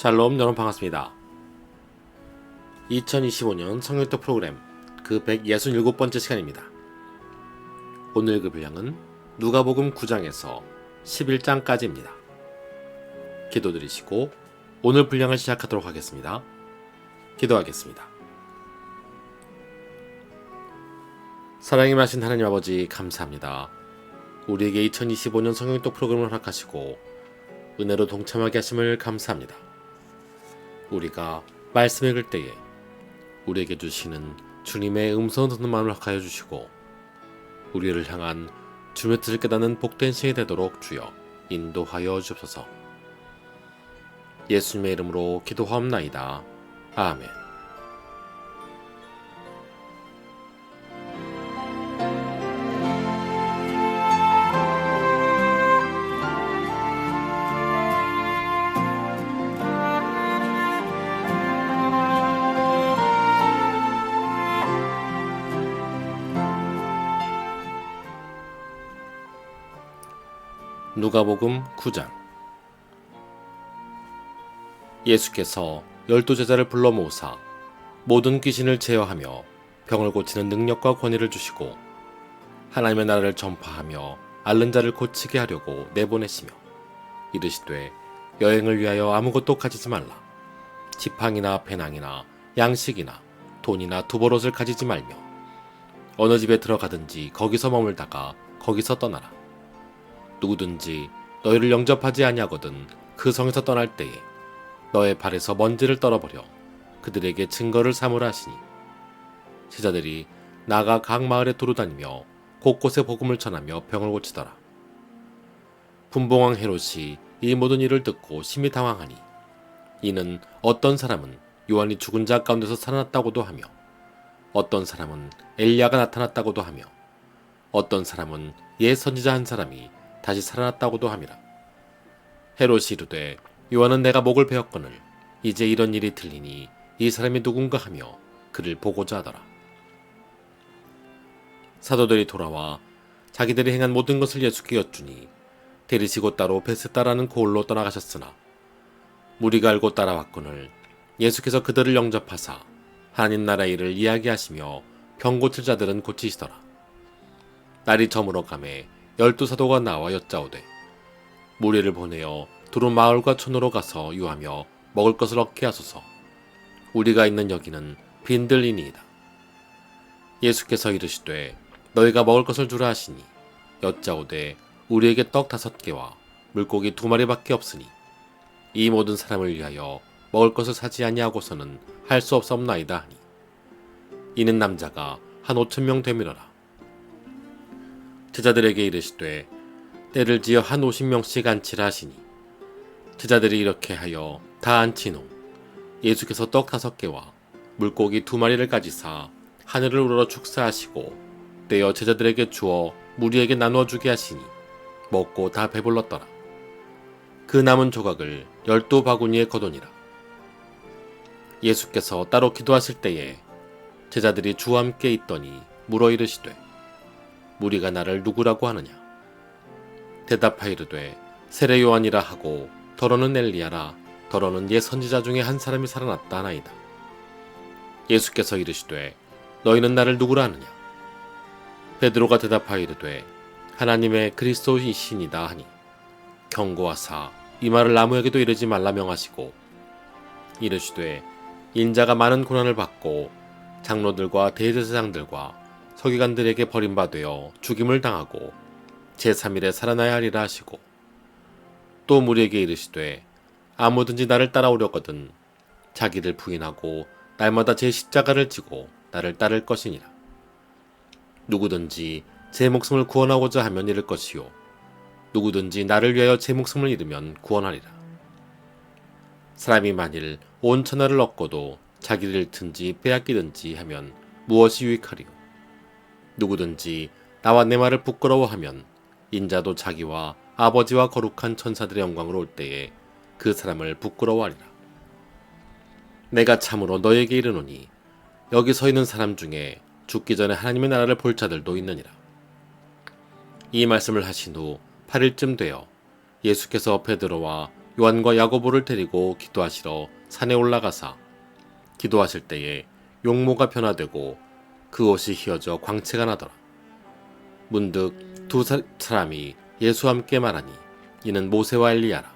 샬롬, 여러분 반갑습니다. 2025년 성경톡 프로그램 그 167번째 시간입니다. 오늘 그 분량은 누가복음 9장에서 11장까지입니다. 기도드리시고 오늘 분량을 시작하도록 하겠습니다. 기도하겠습니다. 사랑이 많으신 하나님 아버지 감사합니다. 우리에게 2025년 성경톡 프로그램을 허락하시고 은혜로 동참하게 하심을 감사합니다. 우리가 말씀 읽을 때에 우리에게 주시는 주님의 음성 듣는 마음을 허락하여 주시고 우리를 향한 주님의 뜻을 깨닫는 복된 시간이 되도록 주여 인도하여 주옵소서. 예수님의 이름으로 기도하옵나이다. 아멘. 누가복음 9장. 예수께서 12제자를 불러 모으사 모든 귀신을 제어하며 병을 고치는 능력과 권위를 주시고 하나님의 나라를 전파하며 앓는 자를 고치게 하려고 내보내시며 이르시되 여행을 위하여 아무것도 가지지 말라. 지팡이나 배낭이나 양식이나 돈이나 두버롯을 가지지 말며 어느 집에 들어가든지 거기서 머물다가 거기서 떠나라. 누구든지 너희를 영접하지 아니하거든 그 성에서 떠날 때에 너의 발에서 먼지를 떨어버려 그들에게 증거를 삼으라 하시니 제자들이 나가 각 마을에 두루다니며 곳곳에 복음을 전하며 병을 고치더라. 분봉왕 헤롯이 이 모든 일을 듣고 심히 당황하니 이는 어떤 사람은 요한이 죽은 자 가운데서 살아났다고도 하며 어떤 사람은 엘리야가 나타났다고도 하며 어떤 사람은 옛 선지자 한 사람이 다시 살아났다고도 함이라. 헤롯이 이르되 요한은 내가 목을 베었거늘 이제 이런 일이 들리니 이 사람이 누군가 하며 그를 보고자 하더라. 사도들이 돌아와 자기들이 행한 모든 것을 예수께 여쭈니 데리시고 따로 베스다라는 고을로 떠나가셨으나 무리가 알고 따라왔거늘 예수께서 그들을 영접하사 하나님 나라의 일을 이야기하시며 병 고칠 자들은 고치시더라. 날이 저물어 가매 12사도가 나와 여짜오되 무리를 보내어 두루 마을과 촌으로 가서 유하며 먹을 것을 얻게 하소서. 우리가 있는 여기는 빈들이니이다. 예수께서 이르시되 너희가 먹을 것을 주라 하시니 여짜오되 우리에게 떡 5개와 물고기 2마리밖에 없으니 이 모든 사람을 위하여 먹을 것을 사지 아니하고서는 할 수 없사옵나이다 하니 이는 남자가 한 5,000명 되밀어라. 제자들에게 이르시되 때를 지어 한 50명씩 앉히라 하시니 제자들이 이렇게 하여 다 앉히노 예수께서 떡 5개와 물고기 2마리를 가지사 하늘을 우러러 축사하시고 떼어 제자들에게 주어 무리에게 나누어 주게 하시니 먹고 다 배불렀더라. 그 남은 조각을 12바구니에 거두니라. 예수께서 따로 기도하실 때에 제자들이 주와 함께 있더니 물어 이르시되 무리가 나를 누구라고 하느냐? 대답하여 이르되 세례 요한이라 하고 더러는 엘리야라 더러는 옛 선지자 중에 한 사람이 살아났다 하나이다. 예수께서 이르시되 너희는 나를 누구라 하느냐? 베드로가 대답하여 이르되 하나님의 그리스도이시니이다 하니 경고하사 이 말을 아무에게도 이르지 말라 명하시고 이르시되 인자가 많은 고난을 받고 장로들과 대제사장들과 서기관들에게 버림받아 죽임을 당하고 제3일에 살아나야 하리라 하시고 또 무리에게 이르시되 아무든지 나를 따라오려거든 자기를 부인하고 날마다 제 십자가를 지고 나를 따를 것이니라. 누구든지 제 목숨을 구원하고자 하면 잃을 것이요 누구든지 나를 위하여 제 목숨을 잃으면 구원하리라. 사람이 만일 온 천하를 얻고도 자기를 잃든지 빼앗기든지 하면 무엇이 유익하리요? 누구든지 나와 내 말을 부끄러워하면 인자도 자기와 아버지와 거룩한 천사들의 영광으로 올 때에 그 사람을 부끄러워하리라. 내가 참으로 너에게 이르노니 여기 서 있는 사람 중에 죽기 전에 하나님의 나라를 볼 자들도 있느니라. 이 말씀을 하신 후 8일쯤 되어 예수께서 베드로와 요한과 야고보를 데리고 기도하시러 산에 올라가사 기도하실 때에 용모가 변화되고 그 옷이 휘어져 광채가 나더라. 문득 두 사람이 예수와 함께 말하니 이는 모세와 엘리야라.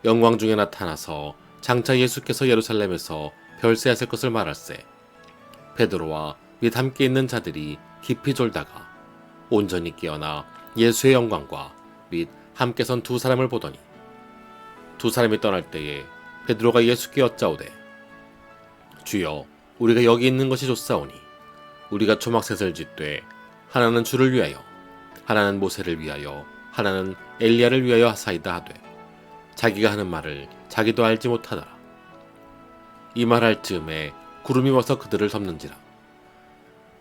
영광 중에 나타나서 장차 예수께서 예루살렘에서 별세하실 것을 말할세. 베드로와 및 함께 있는 자들이 깊이 졸다가 온전히 깨어나 예수의 영광과 및 함께 선 두 사람을 보더니 두 사람이 떠날 때에 베드로가 예수께 여짜오되 주여 우리가 여기 있는 것이 좋사오니 우리가 초막셋을 짓되 하나는 주를 위하여 하나는 모세를 위하여 하나는 엘리야를 위하여 하사이다 하되 자기가 하는 말을 자기도 알지 못하더라. 이 말할 즈음에 구름이 와서 그들을 덮는지라.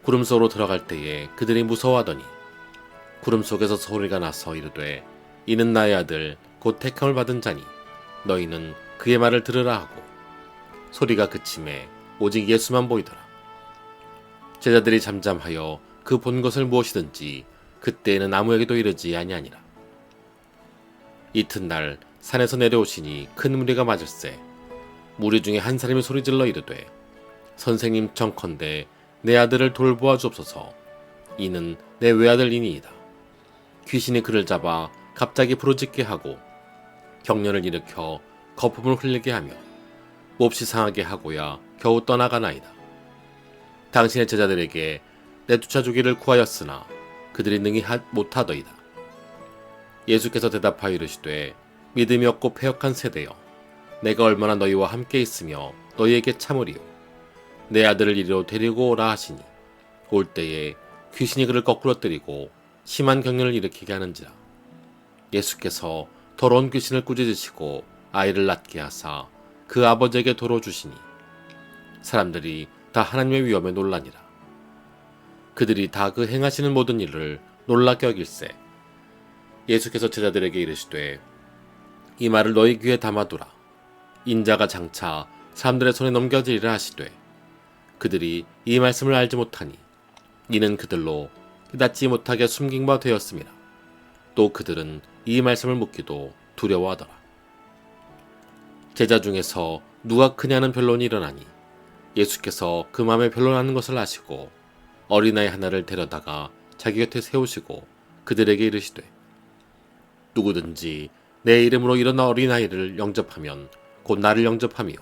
구름 속으로 들어갈 때에 그들이 무서워하더니 구름 속에서 소리가 나서 이르되 이는 나의 아들 곧 택함을 받은 자니 너희는 그의 말을 들으라 하고 소리가 그침에 오직 예수만 보이더라. 제자들이 잠잠하여 그 본 것을 무엇이든지 그때에는 아무에게도 이르지 아니하니라. 이튿날 산에서 내려오시니 큰 무리가 맞을세. 무리 중에 한 사람이 소리질러 이르되 선생님 청컨대 내 아들을 돌보아 주옵소서. 이는 내 외아들이니이다. 귀신이 그를 잡아 갑자기 부르짖게 하고 경련을 일으켜 거품을 흘리게 하며 몹시 상하게 하고야 겨우 떠나가나이다. 당신의 제자들에게 내쫓아주기를 구하였으나 그들이 능히 못하더이다. 예수께서 대답하여 이르시되 믿음이 없고 패역한 세대여, 내가 얼마나 너희와 함께 있으며 너희에게 참으리요. 내 아들을 이리로 데리고 오라 하시니 올 때에 귀신이 그를 거꾸로 때리고 심한 경련을 일으키게 하는지라. 예수께서 더러운 귀신을 꾸짖으시고 아이를 낫게 하사 그 아버지에게 도로 주시니 사람들이 다 하나님의 위엄에 놀라니라. 그들이 다 그 행하시는 모든 일을 놀랍게 여길세. 예수께서 제자들에게 이르시되 이 말을 너희 귀에 담아두라. 인자가 장차 사람들의 손에 넘겨지리라 하시되 그들이 이 말씀을 알지 못하니 이는 그들로 깨닫지 못하게 숨긴 바 되었음이라. 또 그들은 이 말씀을 묻기도 두려워하더라. 제자 중에서 누가 크냐는 변론이 일어나니 예수께서 그 마음에 변론하는 것을 아시고 어린아이 하나를 데려다가 자기 곁에 세우시고 그들에게 이르시되 누구든지 내 이름으로 이런 어린아이를 영접하면 곧 나를 영접하며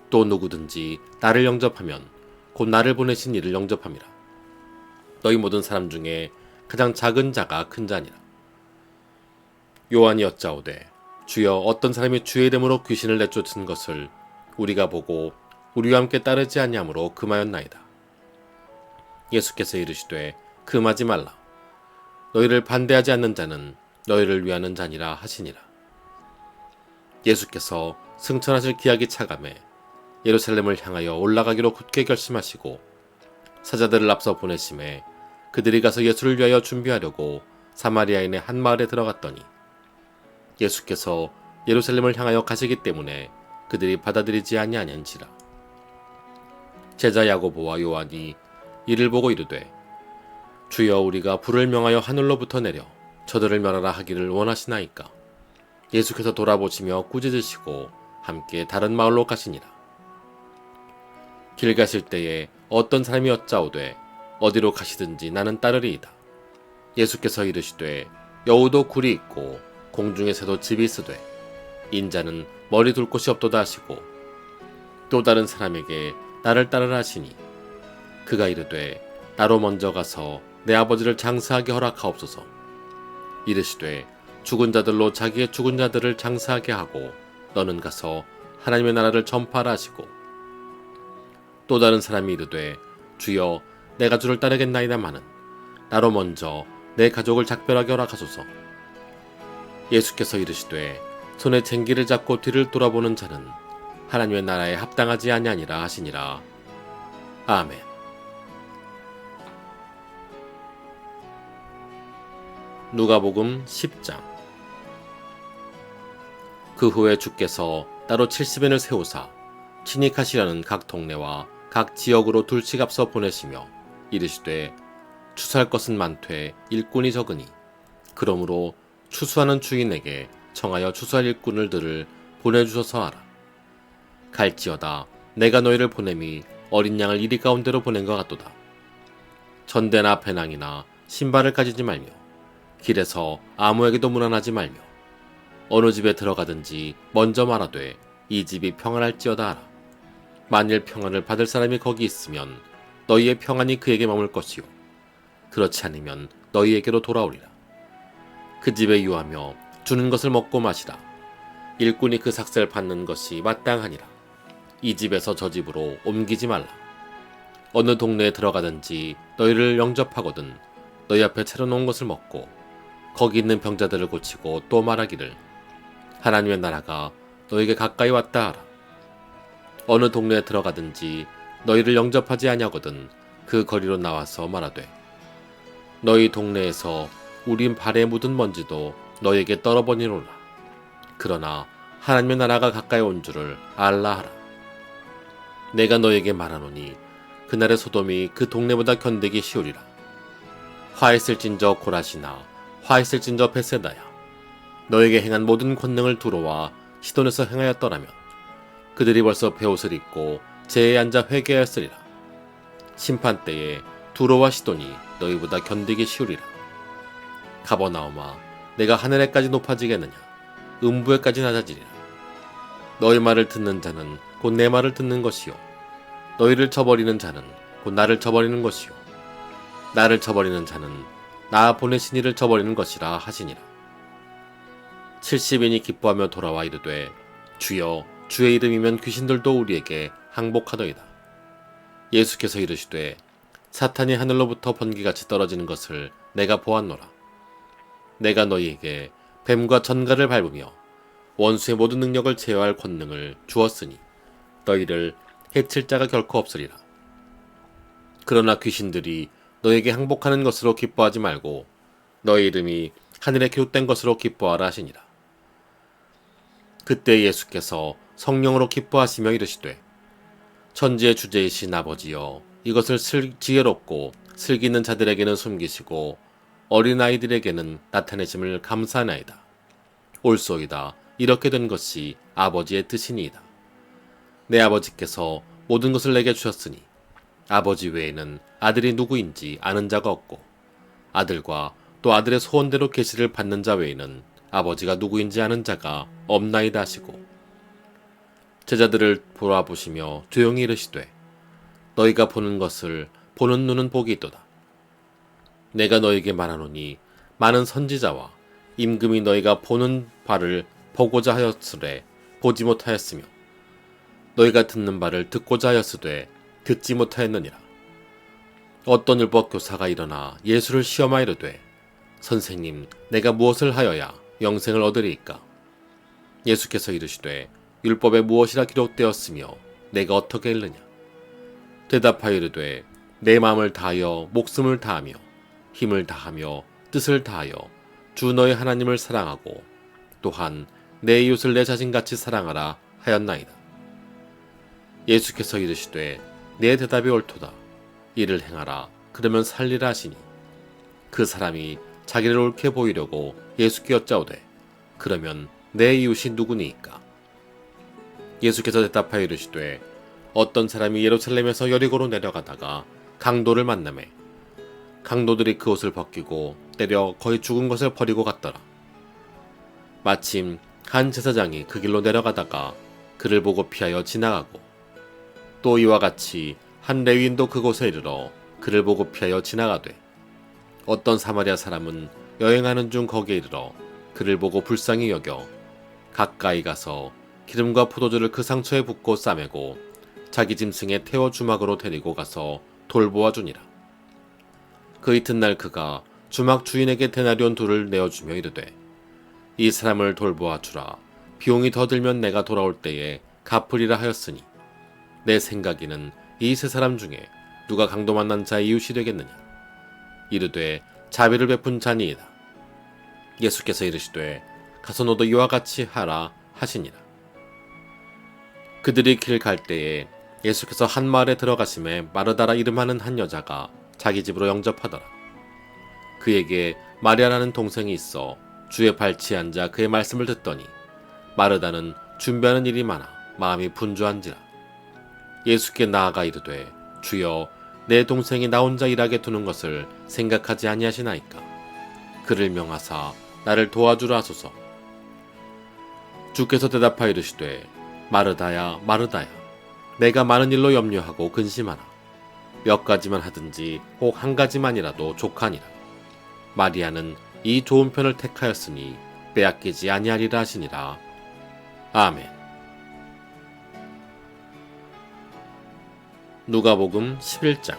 또 누구든지 나를 영접하면 곧 나를 보내신 이를 영접함이라. 너희 모든 사람 중에 가장 작은 자가 큰 자니라. 요한이 여짜오되 주여 어떤 사람이 주의 이름으로 귀신을 내쫓은 것을 우리가 보고 우리와 함께 따르지 아니하므로 금하였나이다. 예수께서 이르시되 금하지 말라. 너희를 반대하지 않는 자는 너희를 위하는 자니라 하시니라. 예수께서 승천하실 기약이 차감해 예루살렘을 향하여 올라가기로 굳게 결심하시고 사자들을 앞서 보내심에 그들이 가서 예수를 위하여 준비하려고 사마리아인의 한 마을에 들어갔더니 예수께서 예루살렘을 향하여 가시기 때문에 그들이 받아들이지 아니하는지라. 제자 야고보와 요한이 이를 보고 이르되 주여 우리가 불을 명하여 하늘로부터 내려 저들을 멸하라 하기를 원하시나이까. 예수께서 돌아보시며 꾸짖으시고 함께 다른 마을로 가시니라. 길 가실 때에 어떤 사람이 여짜오되 어디로 가시든지 나는 따르리이다. 예수께서 이르시되 여우도 굴이 있고 공중에 새도 집이 있으되 인자는 머리 둘 곳이 없도다 하시고 또 다른 사람에게 나를 따르라 하시니 그가 이르되 나로 먼저 가서 내 아버지를 장사하게 허락하옵소서. 이르시되 죽은 자들로 자기의 죽은 자들을 장사하게 하고 너는 가서 하나님의 나라를 전파하라 하시고 또 다른 사람이 이르되 주여 내가 주를 따르겠나이다마는 나로 먼저 내 가족을 작별하게 허락하소서. 예수께서 이르시되 손에 쟁기를 잡고 뒤를 돌아보는 자는 하나님의 나라에 합당하지 아니하니라 하시니라. 아멘. 누가복음 10장. 그 후에 주께서 따로 70인을 세우사 친히 가시려는 각 동네와 각 지역으로 둘씩 앞서 보내시며 이르시되 추수할 것은 많되 일꾼이 적으니 그러므로 추수하는 주인에게 청하여 추수할 일꾼들을 보내주셔서 하라. 갈지어다 내가 너희를 보냄이 어린 양을 이리 가운데로 보낸 것 같도다. 전대나 배낭이나 신발을 가지지 말며 길에서 아무에게도 문안하지 말며 어느 집에 들어가든지 먼저 말하되 이 집이 평안할지어다 하라. 만일 평안을 받을 사람이 거기 있으면 너희의 평안이 그에게 머물 것이요 그렇지 않으면 너희에게로 돌아오리라. 그 집에 유하며 주는 것을 먹고 마시라. 일꾼이 그 삭슬 받는 것이 마땅하니라. 이 집에서 저 집으로 옮기지 말라. 어느 동네에 들어가든지 너희를 영접하거든 너희 앞에 차려놓은 것을 먹고 거기 있는 병자들을 고치고 또 말하기를 하나님의 나라가 너희에게 가까이 왔다 하라. 어느 동네에 들어가든지 너희를 영접하지 아니하거든 그 거리로 나와서 말하되 너희 동네에서 우린 발에 묻은 먼지도 너희에게 떨어버리노라. 그러나 하나님의 나라가 가까이 온 줄을 알라 하라. 내가 너희에게 말하노니 그날의 소돔이 그 동네보다 견디기 쉬우리라. 화했을진저 고라시나 화했을진저 베세다야 너에게 행한 모든 권능을 두로와 시돈에서 행하였더라면 그들이 벌써 베옷을 입고 제에 앉아 회개하였으리라. 심판 때에 두로와 시돈이 너희보다 견디기 쉬우리라. 가버나움아 내가 하늘에까지 높아지겠느냐 음부에까지 낮아지리라. 너희 말을 듣는 자는 곧 내 말을 듣는 것이요 너희를 쳐버리는 자는 곧 나를 쳐버리는 것이요 나를 쳐버리는 자는 나 보내신 이를 쳐버리는 것이라 하시니라. 70인이 기뻐하며 돌아와 이르되 주여 주의 이름이면 귀신들도 우리에게 항복하더이다. 예수께서 이르시되 사탄이 하늘로부터 번개같이 떨어지는 것을 내가 보았노라. 내가 너희에게 뱀과 전갈을 밟으며 원수의 모든 능력을 제어할 권능을 주었으니 너희를 해칠 자가 결코 없으리라. 그러나 귀신들이 너에게 항복하는 것으로 기뻐하지 말고 너희 이름이 하늘에 기록된 것으로 기뻐하라 하시니라. 그때 예수께서 성령으로 기뻐하시며 이르시되 천지의 주제이신 아버지여 이것을 지혜롭고 슬기 있는 자들에게는 숨기시고 어린아이들에게는 나타내심을 감사하나이다. 옳소이다. 이렇게 된 것이 아버지의 뜻이니이다. 내 아버지께서 모든 것을 내게 주셨으니 아버지 외에는 아들이 누구인지 아는 자가 없고 아들과 또 아들의 소원대로 계시를 받는 자 외에는 아버지가 누구인지 아는 자가 없나이다 하시고 제자들을 돌아보시며 조용히 이르시되 너희가 보는 것을 보는 눈은 복이 있도다. 내가 너희에게 말하노니 많은 선지자와 임금이 너희가 보는 바를 보고자 하였으되 보지 못하였으며 너희가 듣는 바를 듣고자 하였으되 듣지 못하였느니라. 어떤 율법 교사가 일어나 예수를 시험하 이르되 선생님 내가 무엇을 하여야 영생을 얻으리이까? 예수께서 이르시되 율법에 무엇이라 기록되었으며 내가 어떻게 읽느냐? 대답하여 이르되 내 마음을 다하여 목숨을 다하며 힘을 다하며 뜻을 다하여 주 너의 하나님을 사랑하고 또한 내 이웃을 내 자신같이 사랑하라 하였나이다. 예수께서 이르시되 내 대답이 옳도다. 이를 행하라. 그러면 살리라 하시니 그 사람이 자기를 옳게 보이려고 예수께 여짜오되 그러면 내 이웃이 누구니이까? 예수께서 대답하여 이르시되 어떤 사람이 예루살렘에서 여리고로 내려가다가 강도를 만나매 강도들이 그 옷을 벗기고 때려 거의 죽은 것을 버리고 갔더라. 마침 한 제사장이 그 길로 내려가다가 그를 보고 피하여 지나가고 또 이와 같이 한 레위인도 그곳에 이르러 그를 보고 피하여 지나가되 어떤 사마리아 사람은 여행하는 중 거기에 이르러 그를 보고 불쌍히 여겨 가까이 가서 기름과 포도주를 그 상처에 붓고 싸매고 자기 짐승에 태워 주막으로 데리고 가서 돌보아 주니라. 그 이튿날 그가 주막 주인에게 데나리온 둘을 내어주며 이르되 이 사람을 돌보아 주라. 비용이 더 들면 내가 돌아올 때에 갚으리라 하였으니 내 생각에는 이 세 사람 중에 누가 강도 만난 자의 이웃이 되겠느냐? 이르되 자비를 베푼 자니이다. 예수께서 이르시되 가서 너도 이와 같이 하라 하시니라. 그들이 길 갈 때에 예수께서 한 마을에 들어가심에 마르다라 이름하는 한 여자가 자기 집으로 영접하더라. 그에게 마리아라는 동생이 있어 주의 발치에 앉아 그의 말씀을 듣더니 마르다는 준비하는 일이 많아 마음이 분주한지라. 예수께 나아가 이르되 주여 내 동생이 나 혼자 일하게 두는 것을 생각하지 아니하시나이까. 그를 명하사 나를 도와주라 하소서. 주께서 대답하여 이르시되 마르다야 마르다야, 내가 많은 일로 염려하고 근심하나 몇 가지만 하든지 혹 한 가지만이라도 족하니라. 마리아는 이 좋은 편을 택하였으니 빼앗기지 아니하리라 하시니라. 아멘. 누가복음 11장.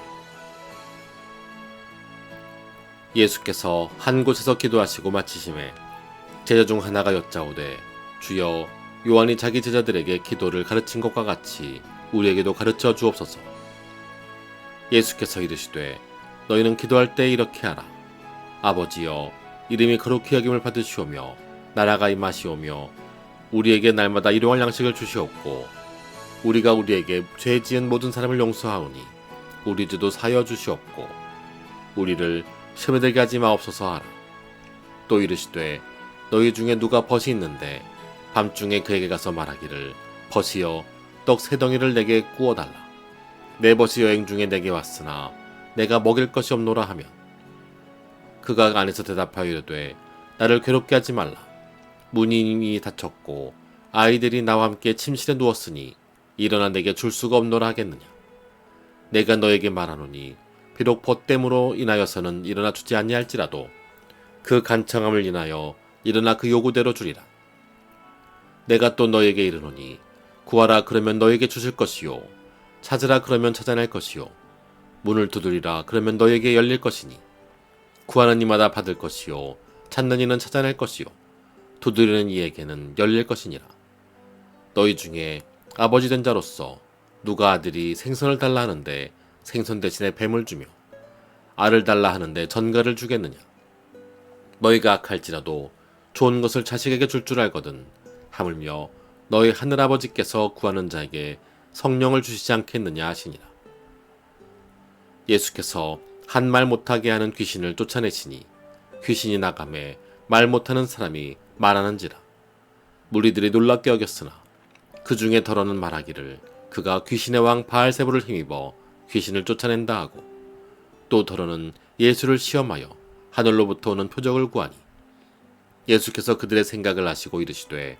예수께서 한 곳에서 기도하시고 마치심에 제자 중 하나가 여짜오되 주여, 요한이 자기 제자들에게 기도를 가르친 것과 같이 우리에게도 가르쳐 주옵소서. 예수께서 이르시되 너희는 기도할 때 이렇게 하라. 아버지여, 이름이 거룩히 여김을 받으시오며 나라가 임하시오며 우리에게 날마다 일용할 양식을 주시옵고 우리가 우리에게 죄 지은 모든 사람을 용서하오니 우리 죄도 사여 주시옵고 우리를 시험에 들게 하지 마옵소서 하라. 또 이르시되 너희 중에 누가 벗이 있는데 밤중에 그에게 가서 말하기를 벗이여 떡 3덩이를 내게 구워달라. 내 벗이 여행 중에 내게 왔으나 내가 먹일 것이 없노라 하면 그가 안에서 대답하여 이르되 나를 괴롭게 하지 말라. 문이 이미 닫혔고 아이들이 나와 함께 침실에 누웠으니 일어나 내게 줄 수가 없노라 하겠느냐. 내가 너에게 말하노니 비록 벗됨으로 인하여서는 일어나 주지 아니할지라도 그 간청함을 인하여 일어나 그 요구대로 주리라. 내가 또 너에게 이르노니 구하라 그러면 너에게 주실 것이요 찾으라 그러면 찾아낼 것이요 문을 두드리라 그러면 너에게 열릴 것이니 구하는 이마다 받을 것이요 찾는 이는 찾아낼 것이요 두드리는 이에게는 열릴 것이니라. 너희 중에 아버지 된 자로서 누가 아들이 생선을 달라 하는데 생선 대신에 뱀을 주며 알을 달라 하는데 전갈을 주겠느냐. 너희가 악할지라도 좋은 것을 자식에게 줄 줄 알거든 하물며 너희 하늘아버지께서 구하는 자에게 성령을 주시지 않겠느냐 하시니라. 예수께서 한 말 못하게 하는 귀신을 쫓아내시니 귀신이 나가매 말 못하는 사람이 말하는지라. 무리들이 놀랍게 여겼으나 그 중에 더러는 말하기를 그가 귀신의 왕 바알세불을 힘입어 귀신을 쫓아낸다 하고 또 더러는 예수를 시험하여 하늘로부터 오는 표적을 구하니 예수께서 그들의 생각을 아시고 이르시되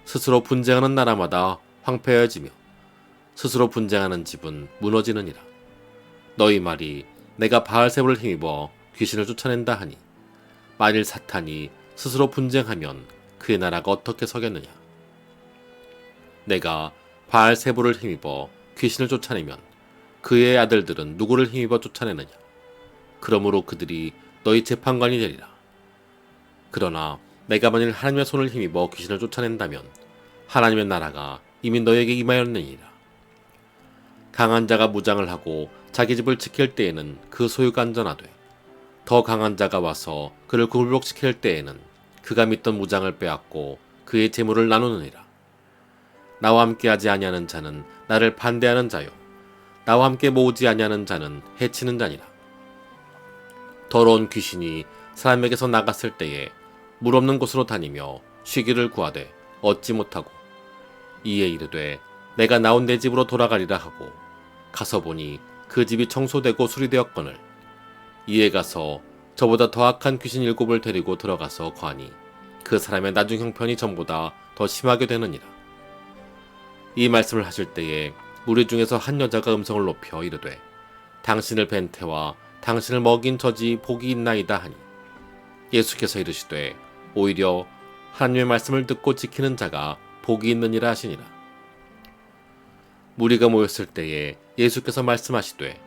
스스로 분쟁하는 나라마다 황폐해지며 스스로 분쟁하는 집은 무너지느니라. 너희 말이 내가 바알세불을 힘입어 귀신을 쫓아낸다 하니 만일 사탄이 스스로 분쟁하면 그의 나라가 어떻게 서겠느냐. 내가 바알세불을 힘입어 귀신을 쫓아내면 그의 아들들은 누구를 힘입어 쫓아내느냐. 그러므로 그들이 너희 재판관이 되리라. 그러나 내가 만일 하나님의 손을 힘입어 귀신을 쫓아낸다면 하나님의 나라가 이미 너에게 임하였느니라. 강한 자가 무장을 하고 자기 집을 지킬 때에는 그 소유가 안전하되 더 강한 자가 와서 그를 굴복시킬 때에는 그가 믿던 무장을 빼앗고 그의 재물을 나누느니라. 나와 함께 하지 아니하는 자는 나를 반대하는 자요 나와 함께 모으지 아니하는 자는 해치는 자니라. 더러운 귀신이 사람에게서 나갔을 때에 물 없는 곳으로 다니며 쉬기를 구하되 얻지 못하고 이에 이르되 내가 나온 내 집으로 돌아가리라 하고 가서 보니 그 집이 청소되고 수리되었거늘 이에 가서 저보다 더 악한 귀신 7을 데리고 들어가서 거하니 그 사람의 나중 형편이 전보다 더 심하게 되느니라. 이 말씀을 하실 때에 무리 중에서 한 여자가 음성을 높여 이르되 당신을 뵌 태와 당신을 먹인 저지 복이 있나이다 하니 예수께서 이르시되 오히려 하나님의 말씀을 듣고 지키는 자가 복이 있느니라 하시니라. 무리가 모였을 때에 예수께서 말씀하시되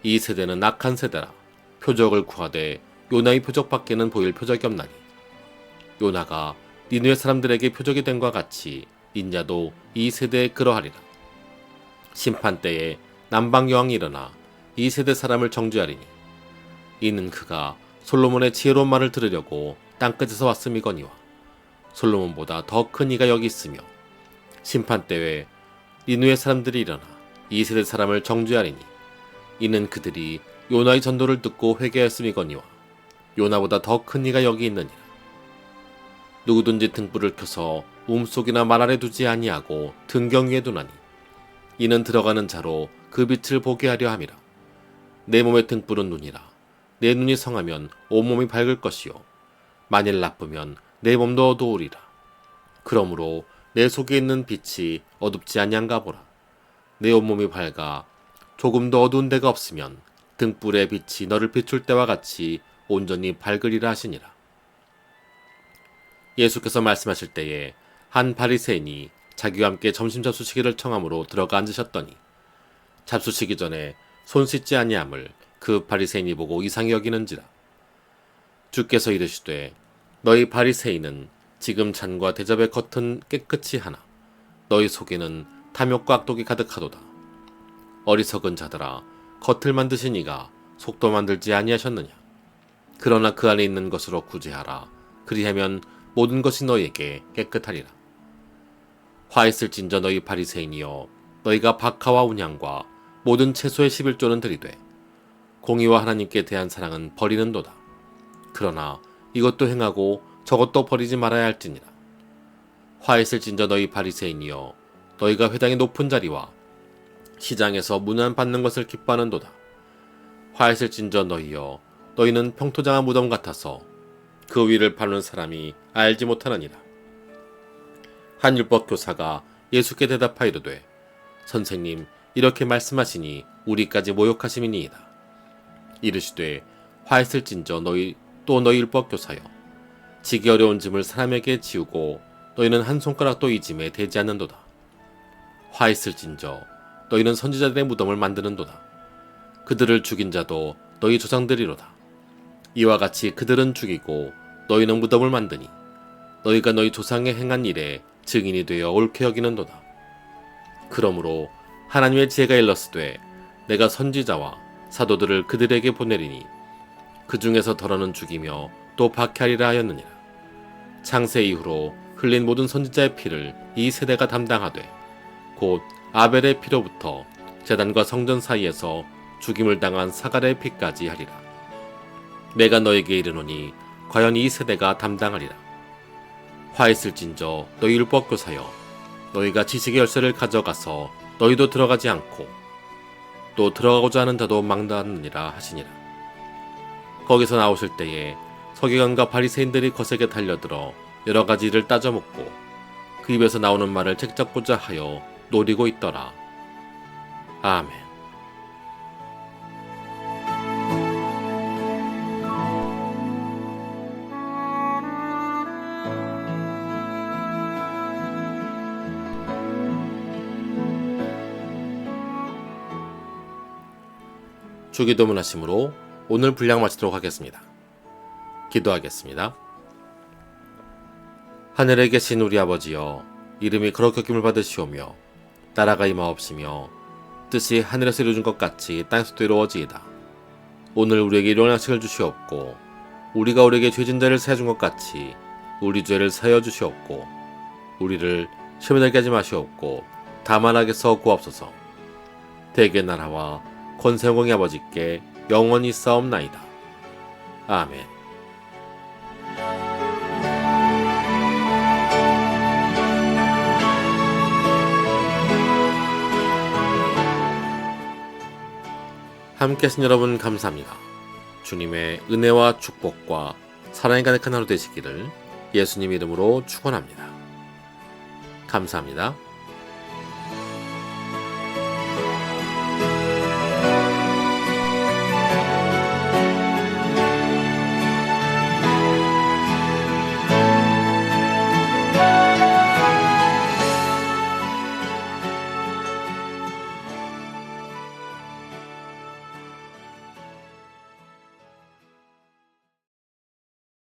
이 세대는 악한 세대라. 표적을 구하되 요나의 표적밖에는 보일 표적이 없나니 요나가 니느웨 사람들에게 표적이 된 것 같이 인자도 이 세대에 그러하리라. 심판 때에 남방 여왕이 일어나 이 세대 사람을 정죄하리니 이는 그가 솔로몬의 지혜로운 말을 들으려고 땅끝에서 왔음이거니와 솔로몬보다 더 큰 이가 여기 있으며 심판 때에 니느웨 사람들이 일어나 이 세대 사람을 정죄하리니 이는 그들이 요나의 전도를 듣고 회개하였음이거니와 요나보다 더 큰 이가 여기 있느니라. 누구든지 등불을 켜서 움속이나 말 아래 두지 아니하고 등경 위에 두나니 이는 들어가는 자로 그 빛을 보게 하려 함이라. 내 몸의 등불은 눈이라. 내 눈이 성하면 온몸이 밝을 것이요 만일 나쁘면 내 몸도 어두우리라. 그러므로 내 속에 있는 빛이 어둡지 아니한가 보라. 내 온몸이 밝아 조금도 어두운 데가 없으면 등불의 빛이 너를 비출 때와 같이 온전히 밝으리라 하시니라. 예수께서 말씀하실 때에 한 바리새인이 자기와 함께 점심 잡수시기를 청함으로 들어가 앉으셨더니 잡수시기 전에 손 씻지 아니함을 그 바리새인이 보고 이상히 여기는지라. 주께서 이르시되 너희 바리새인은 지금 잔과 대접의 겉은 깨끗이 하나 너희 속에는 탐욕과 악독이 가득하도다. 어리석은 자들아, 겉을 만드신 이가 속도 만들지 아니하셨느냐. 그러나 그 안에 있는 것으로 구제하라. 그리하면 모든 것이 너희에게 깨끗하리라. 화 있을진저 너희 바리새인이여, 너희가 박하와 운향과 모든 채소의 11조는 들이되 공의와 하나님께 대한 사랑은 버리는도다. 그러나 이것도 행하고 저것도 버리지 말아야 할지니라. 화 있을진저 너희 바리새인이여, 너희가 회당의 높은 자리와 시장에서 문안 받는 것을 기뻐하는도다. 화 있을진저 너희여, 너희는 평토장한 무덤 같아서 그 위를 바르는 사람이 알지 못하느니라. 한 율법 교사가 예수께 대답하이르되 선생님, 이렇게 말씀하시니 우리까지 모욕하심이니이다. 이르시되 화 있을진저 너희 율법 교사여, 지기 어려운 짐을 사람에게 지우고 너희는 한 손가락도 이 짐에 대지 않는도다. 화 있을진저 너희는 선지자들의 무덤을 만드는도다. 그들을 죽인 자도 너희 조상들이로다. 이와 같이 그들은 죽이고 너희는 무덤을 만드니 너희가 너희 조상의 행한 일에 증인이 되어 옳게 여기는도다. 그러므로 하나님의 지혜가 일렀으되 내가 선지자와 사도들을 그들에게 보내리니 그 중에서 덜어는 죽이며 또 박해하리라 하였느니라. 창세 이후로 흘린 모든 선지자의 피를 이 세대가 담당하되 곧 아벨의 피로부터 제단과 성전 사이에서 죽임을 당한 사갈의 피까지 하리라. 내가 너에게 이르노니 과연 이 세대가 담당하리라. 화 있을진저 너희 율법 교사여, 너희가 지식의 열쇠를 가져가서 너희도 들어가지 않고 또 들어가고자 하는 자도 망다하느니라 하시니라. 거기서 나오실 때에 서기관과 바리새인들이 거세게 달려들어 여러 가지 일을 따져먹고 그 입에서 나오는 말을 책잡고자 하여 노리고 있더라. 아멘. 주기도문 하심으로 오늘 분량 마치도록 하겠습니다. 기도하겠습니다. 하늘에 계신 우리 아버지여, 이름이 거룩히 여김을 받으시오며 나라가 임하옵시며 뜻이 하늘에서 이루어진 것 같이 땅에서도 이루어지이다. 오늘 우리에게 일용할 양식을 주시옵고 우리가 우리에게 죄진 자를 사해 준 것 같이 우리 죄를 사하여 주시옵고 우리를 시험에 들게 하지 마시옵고 다만 악에서 구하옵소서. 대개 나라와 권세공의 아버지께 영원히 싸움나이다. 아멘. 함께 하신 여러분 감사합니다. 주님의 은혜와 축복과 사랑이 가득한 하루 되시기를 예수님 이름으로 축원합니다. 감사합니다.